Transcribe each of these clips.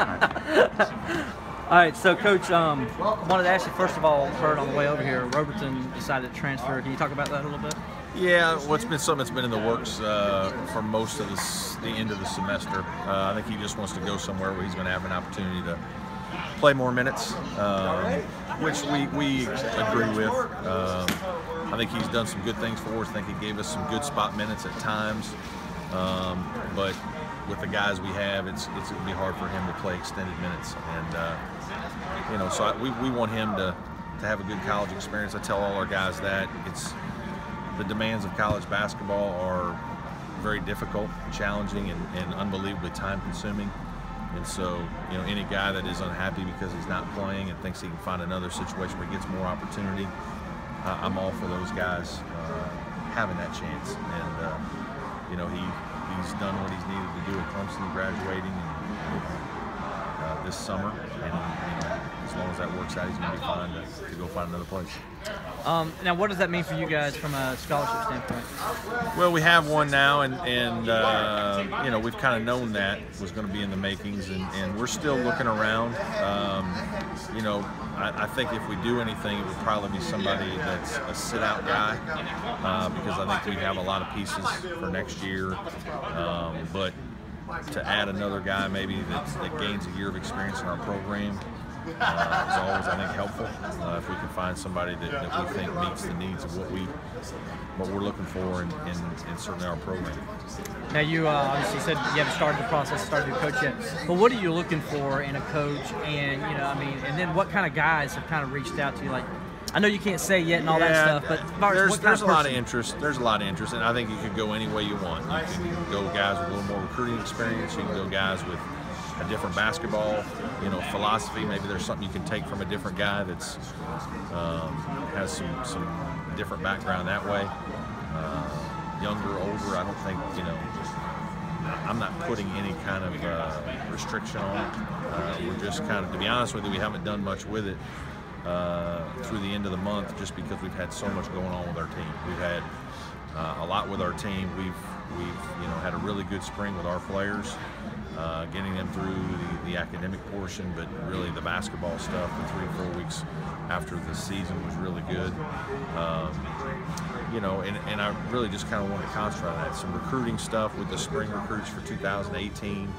All right, so Coach, wanted to ask you, first of all, heard on the way over here, Robertson decided to transfer. Can you talk about that a little bit? Yeah, well, it's been something that's been in the works for most of the end of the semester. I think he just wants to go somewhere where he's going to have an opportunity to play more minutes, which we agree with. I think he's done some good things for us. I think he gave us some good spot minutes at times, but with the guys we have, it's going to be hard for him to play extended minutes. And you know, so we want him to have a good college experience. I tell all our guys that the demands of college basketball are very difficult, challenging, and unbelievably time-consuming. And so, you know, any guy that is unhappy because he's not playing and thinks he can find another situation where he gets more opportunity, I'm all for those guys having that chance. And you know, he's done what he's needed to do at Clemson, graduating this summer, and you know, as long as that works out, he's going to be fine to go find another place. Now, what does that mean for you guys from a scholarship standpoint? Well, we have one now, and you know, we've kind of known that was going to be in the makings, and we're still looking around. You know, I think if we do anything, it would probably be somebody that's a sit-out guy, because I think we have a lot of pieces for next year. But to add another guy maybe that gains a year of experience in our program is always, I think, helpful. If we can find somebody that we think meets the needs of what we're looking for in certainly our program. Now, you obviously said you haven't started the process, started to coach yet. But what are you looking for in a coach? And you know, I mean, and then what kind of guys have kind of reached out to you? Like, I know you can't say yet and all that stuff, but there's a lot of interest. There's a lot of interest, and I think you could go any way you want. You can go guys with a little more recruiting experience. You can go guys with a different basketball, you know, philosophy. Maybe there's something you can take from a different guy that's has some different background that way. Younger, older, I don't think, you know, I'm not putting any kind of restriction on it. We're just kind of, to be honest with you, we haven't done much with it through the end of the month, just because we've had so much going on with our team. We've had a lot with our team. We've you know, had a really good spring with our players, getting them through the academic portion, but really the basketball stuff, the 3 or 4 weeks after the season was really good. You know, and I really just kind of want to concentrate on that. Some recruiting stuff with the spring recruits for 2018.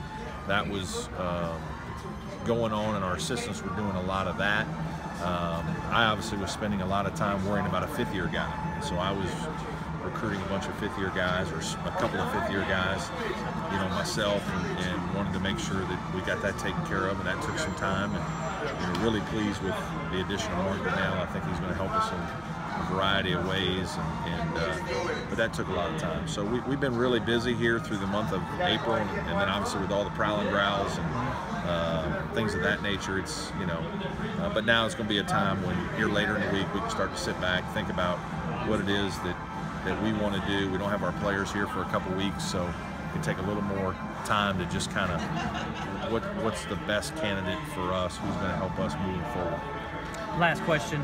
That was going on, and our assistants were doing a lot of that. I obviously was spending a lot of time worrying about a fifth-year guy, and so I was recruiting a bunch of fifth-year guys, or a couple of fifth-year guys, you know, myself, and wanted to make sure that we got that taken care of, and that took some time. And you know, really pleased with the addition of Mark Brownell. I think he's going to help us in a variety of ways, but that took a lot of time. So we've been really busy here through the month of April, and then obviously with all the Prowl and Growls and things of that nature. It's, you know, but now it's going to be a time when here later in the week we can start to sit back, think about what it is that we want to do. We don't have our players here for a couple weeks, so we can take a little more time to just kind of what's the best candidate for us, who's going to help us moving forward. Last question.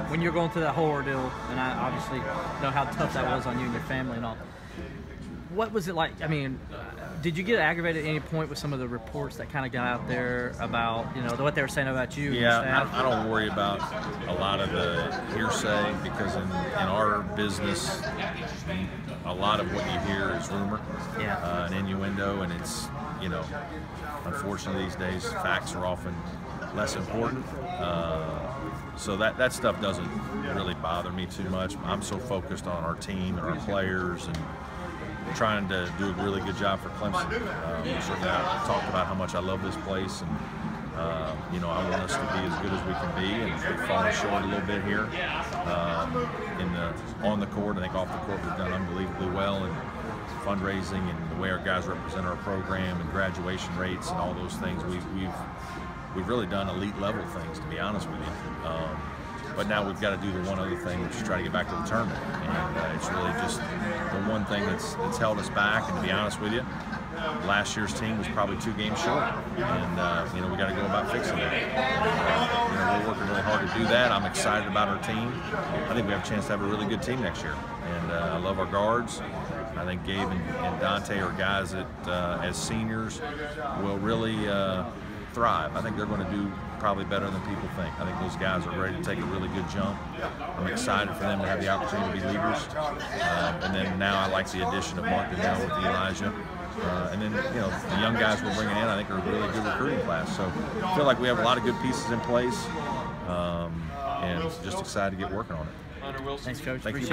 When you're going through that whole ordeal, and I obviously know how tough that was on you and your family and all, what was it like? I mean, did you get aggravated at any point with some of the reports that kind of got out there about, you know, what they were saying about you? Yeah, and your staff? I don't worry about a lot of the hearsay, because in our business, a lot of what you hear is rumor, and innuendo, and it's, you know, unfortunately these days facts are often less important. So that stuff doesn't really bother me too much. I'm so focused on our team and our players and trying to do a really good job for Clemson. Certainly I talked about how much I love this place, and you know, I want us to be as good as we can be, and we've fallen short a little bit here on the court. I think off the court we've done unbelievably well in fundraising and the way our guys represent our program and graduation rates and all those things. We've really done elite level things, to be honest with you. But now we've got to do the one other thing, which is try to get back to the tournament. And it's really just the one thing that's held us back. And to be honest with you, last year's team was probably 2 games short. And you know, we got to go about fixing it. You know, we're working really hard to do that. I'm excited about our team. I think we have a chance to have a really good team next year. And I love our guards. I think Gabe and Dante are guys that, as seniors, will really thrive. I think they're going to do probably better than people think. I think those guys are ready to take a really good jump. I'm excited for them to have the opportunity to be leaders. And then now I like the addition of Mark Goodell with Elijah. And then, you know, the young guys we're bringing in, I think, are a really good recruiting class. So I feel like we have a lot of good pieces in place, and just excited to get working on it. Thanks, Coach. Thank you.